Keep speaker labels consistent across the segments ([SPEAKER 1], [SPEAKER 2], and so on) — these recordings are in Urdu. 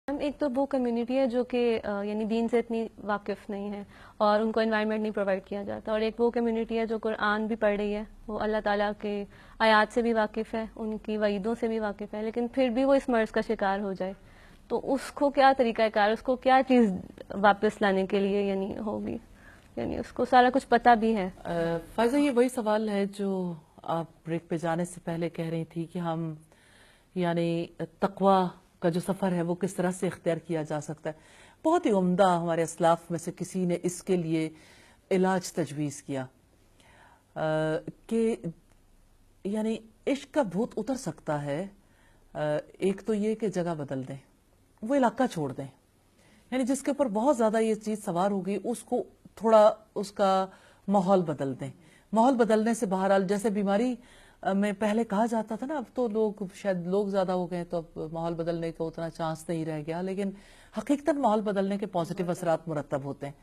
[SPEAKER 1] ایک تو وہ کمیونٹی ہے جو کہ یعنی دین سے اتنی واقف نہیں ہے اور ان کو انوائرمنٹ نہیں پرووائڈ کیا جاتا، اور ایک وہ کمیونٹی ہے جو قرآن بھی پڑھ رہی ہے، وہ اللہ تعالیٰ کے آیات سے بھی واقف ہے، ان کی وعیدوں سے بھی واقف ہے، لیکن پھر بھی وہ اس مرض کا شکار ہو جائے تو اس کو کیا طریقہ کار، اس کو کیا چیز واپس لانے کے لیے یعنی ہوگی، یعنی اس کو سارا کچھ پتہ بھی ہے؟
[SPEAKER 2] فائزہ، یہ وہی سوال ہے جو آپ بریک پہ جانے سے پہلے کہہ رہی تھی کہ ہم یعنی تقوی کا جو سفر ہے وہ کس طرح سے اختیار کیا جا سکتا ہے۔ بہت ہی عمدہ ہمارے اسلاف میں سے کسی نے اس کے لیے علاج تجویز کیا کہ یعنی عشق کا بھوت اتر سکتا ہے۔ ایک تو یہ کہ جگہ بدل دیں، وہ علاقہ چھوڑ دیں، یعنی جس کے اوپر بہت زیادہ یہ چیز سوار ہوگی اس کو تھوڑا اس کا ماحول بدل دیں۔ ماحول بدلنے سے بہرحال جیسے بیماری میں پہلے کہا جاتا تھا نا، اب تو شاید لوگ زیادہ ہو گئے تو اب ماحول بدلنے کا اتنا چانس نہیں رہ گیا، لیکن حقیقتاً ماحول بدلنے کے پازیٹیو اثرات مرتب ہوتے ہیں۔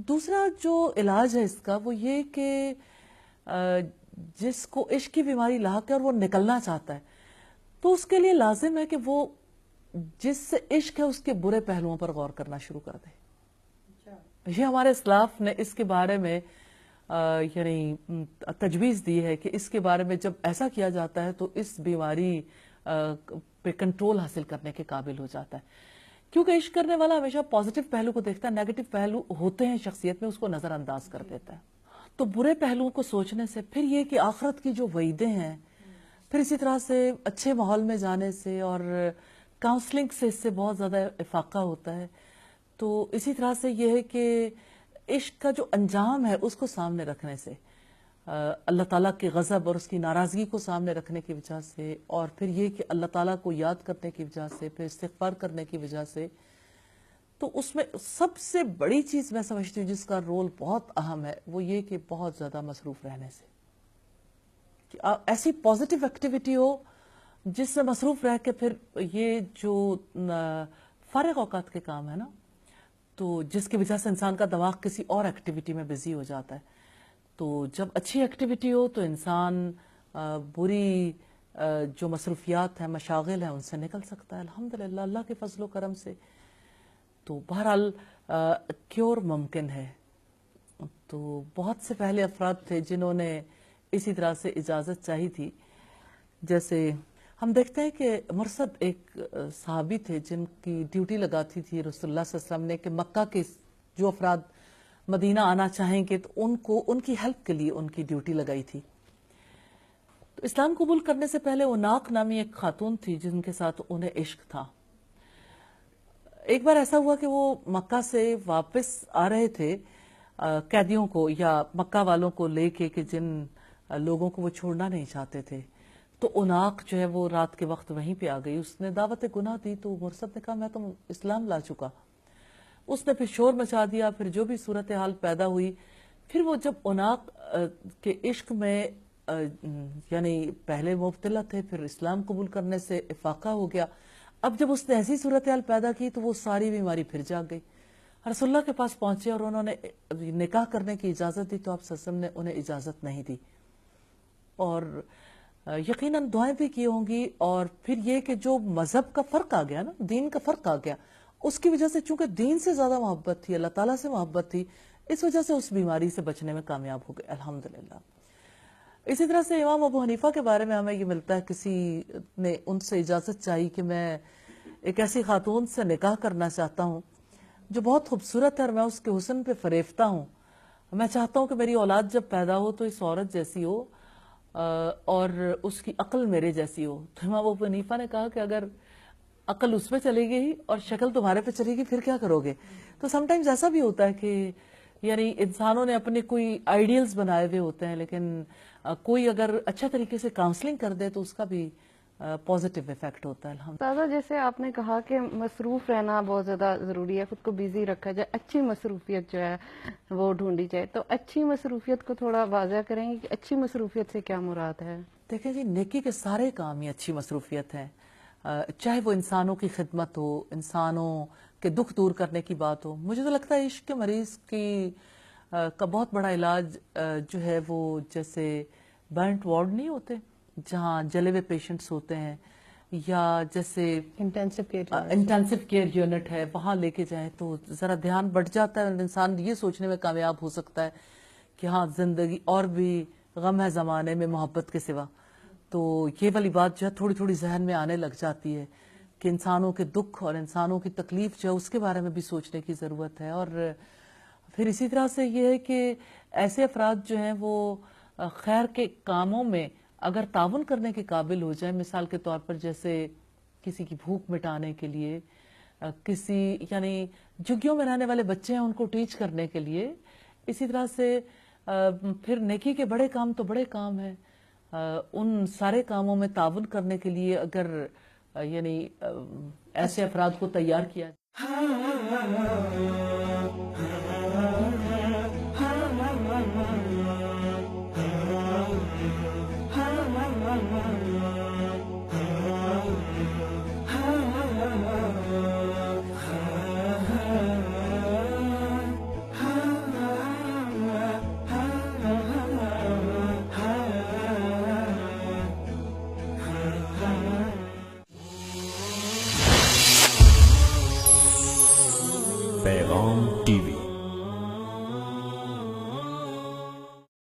[SPEAKER 2] دوسرا جو علاج ہے اس کا وہ یہ کہ جس کو عشق کی بیماری لاحق ہے اور وہ نکلنا چاہتا ہے تو اس کے لیے لازم ہے کہ وہ جس سے عشق ہے اس کے برے پہلوؤں پر غور کرنا شروع کر دے۔ یہ ہمارے اسلاف نے اس کے بارے میں یعنی تجویز دی ہے کہ اس کے بارے میں جب ایسا کیا جاتا ہے تو اس بیماری پہ کنٹرول حاصل کرنے کے قابل ہو جاتا ہے، کیونکہ عشق کرنے والا ہمیشہ پازیٹیو پہلو کو دیکھتا ہے، نیگیٹو پہلو ہوتے ہیں شخصیت میں اس کو نظر انداز کر دیتا ہے۔ تو برے پہلوؤں کو سوچنے سے پھر یہ کہ آخرت کی جو وعیدیں ہیں، پھر اسی طرح سے اچھے ماحول میں جانے سے اور کاؤنسلنگ سے اس سے بہت زیادہ افاقہ ہوتا ہے۔ تو اسی طرح سے یہ ہے کہ عشق کا جو انجام ہے اس کو سامنے رکھنے سے، اللہ تعالیٰ کے غضب اور اس کی ناراضگی کو سامنے رکھنے کی وجہ سے، اور پھر یہ کہ اللہ تعالیٰ کو یاد کرنے کی وجہ سے، پھر استغفار کرنے کی وجہ سے، تو اس میں سب سے بڑی چیز میں سمجھتی ہوں جس کا رول بہت اہم ہے وہ یہ کہ بہت زیادہ مصروف رہنے سے، کہ ایسی پازیٹیو ایکٹیویٹی ہو جس سے مصروف رہ کے پھر یہ جو فارغ اوقات کے کام ہے نا، تو جس کی وجہ سے انسان کا دماغ کسی اور ایکٹیویٹی میں بزی ہو جاتا ہے، تو جب اچھی ایکٹیویٹی ہو تو انسان بری جو مصروفیات ہیں، مشاغل ہیں، ان سے نکل سکتا ہے الحمدللہ اللہ کے فضل و کرم سے۔ تو بہرحال کیور ممکن ہے۔ تو بہت سے پہلے افراد تھے جنہوں نے اسی طرح سے اجازت چاہی تھی، جیسے ہم دیکھتے ہیں کہ مرثد ایک صحابی تھے جن کی ڈیوٹی لگاتی تھی رسول اللہ صلی اللہ علیہ وسلم نے کہ مکہ کے جو افراد مدینہ آنا چاہیں گے تو ان کی ہیلپ کے لیے ان کی ڈیوٹی لگائی تھی۔ تو اسلام قبول کرنے سے پہلے اناق نامی ایک خاتون تھی جن کے ساتھ انہیں عشق تھا۔ ایک بار ایسا ہوا کہ وہ مکہ سے واپس آ رہے تھے قیدیوں کو یا مکہ والوں کو لے کے کہ جن لوگوں کو وہ چھوڑنا نہیں چاہتے تھے، تو اناق جو ہے وہ رات کے وقت وہیں پہ آ گئی، اس نے دعوت گناہ دی، تو مرثد نے کہا میں تو اسلام لا چکا۔ اس نے پھر شور مچا دیا، پھر جو بھی صورتحال پیدا ہوئی، پھر وہ جب اناق کے عشق میں یعنی پہلے مبتلا تھے، پھر اسلام قبول کرنے سے افاقہ ہو گیا، اب جب اس نے ایسی صورتحال پیدا کی تو وہ ساری بیماری پھر جاگ گئی۔ رسول اللہ کے پاس پہنچے اور انہوں نے نکاح کرنے کی اجازت دی تو آپ صلی اللہ علیہ وسلم نے انہیں اجازت نہیں دی، اور یقیناً دعائیں بھی کی ہوں گی، اور پھر یہ کہ جو مذہب کا فرق آ گیا نا، دین کا فرق آ گیا، اس کی وجہ سے چونکہ دین سے زیادہ محبت تھی، اللہ تعالیٰ سے محبت تھی، اس وجہ سے اس بیماری سے بچنے میں کامیاب ہو گئے الحمدللہ۔ اسی طرح سے امام ابو حنیفہ کے بارے میں ہمیں یہ ملتا ہے، کسی نے ان سے اجازت چاہی کہ میں ایک ایسی خاتون سے نکاح کرنا چاہتا ہوں جو بہت خوبصورت ہے اور میں اس کے حسن پہ فریفتہ ہوں، میں چاہتا ہوں کہ میری اولاد جب پیدا ہو تو اس عورت جیسی ہو اور اس کی عقل میرے جیسی ہو۔ تو امام ابو حنیفہ نے کہا کہ اگر عقل اس پہ چلے گی اور شکل تمہارے پہ چلے گی پھر کیا کرو گے؟ تو سم ٹائمز ایسا بھی ہوتا ہے کہ یعنی انسانوں نے اپنے کوئی آئیڈیلز بنائے ہوئے ہوتے ہیں، لیکن کوئی اگر اچھا طریقے سے کاؤنسلنگ کر دے تو اس کا بھی پازیٹیو ایفیکٹ ہوتا ہے الحمد۔
[SPEAKER 1] تازہ جیسے آپ نے کہا کہ مصروف رہنا بہت زیادہ ضروری ہے، خود کو بیزی رکھا جائے، اچھی مصروفیت جو ہے وہ ڈھونڈی جائے، تو اچھی مصروفیت کو تھوڑا واضح کریں گے کہ اچھی مصروفیت سے کیا مراد ہے؟
[SPEAKER 2] دیکھیں جی، نیکی کے سارے کام ہی اچھی مصروفیت ہے، چاہے وہ انسانوں کی خدمت ہو، انسانوں کے دکھ دور کرنے کی بات ہو۔ مجھے تو لگتا ہے عشق کے مریض کا بہت بڑا علاج جو ہے وہ جیسے برنٹ وارڈ نہیں ہوتے جہاں جلے ہوئے پیشنٹس ہوتے ہیں، یا جیسے
[SPEAKER 3] انٹینسو
[SPEAKER 2] کیئر یونٹ ہے وہاں لے کے جائیں تو ذرا دھیان بڑھ جاتا ہے اور انسان یہ سوچنے میں کامیاب ہو سکتا ہے کہ ہاں زندگی اور بھی غم ہے زمانے میں محبت کے سوا. تو یہ والی بات جو ہے تھوڑی تھوڑی ذہن میں آنے لگ جاتی ہے کہ انسانوں کے دکھ اور انسانوں کی تکلیف جو ہے اس کے بارے میں بھی سوچنے کی ضرورت ہے. اور پھر اسی طرح سے یہ ہے کہ ایسے افراد جو ہیں وہ خیر کے کاموں میں اگر تعاون کرنے کے قابل ہو جائیں، مثال کے طور پر جیسے کسی کی بھوک مٹانے کے لیے، کسی یعنی جھگیوں میں رہنے والے بچے ہیں ان کو ٹیچ کرنے کے لیے، اسی طرح سے پھر نیکی کے بڑے کام تو بڑے کام ہیں، ان سارے کاموں میں تعاون کرنے کے لیے اگر یعنی ایسے افراد کو تیار کیا
[SPEAKER 4] پیغام ٹی وی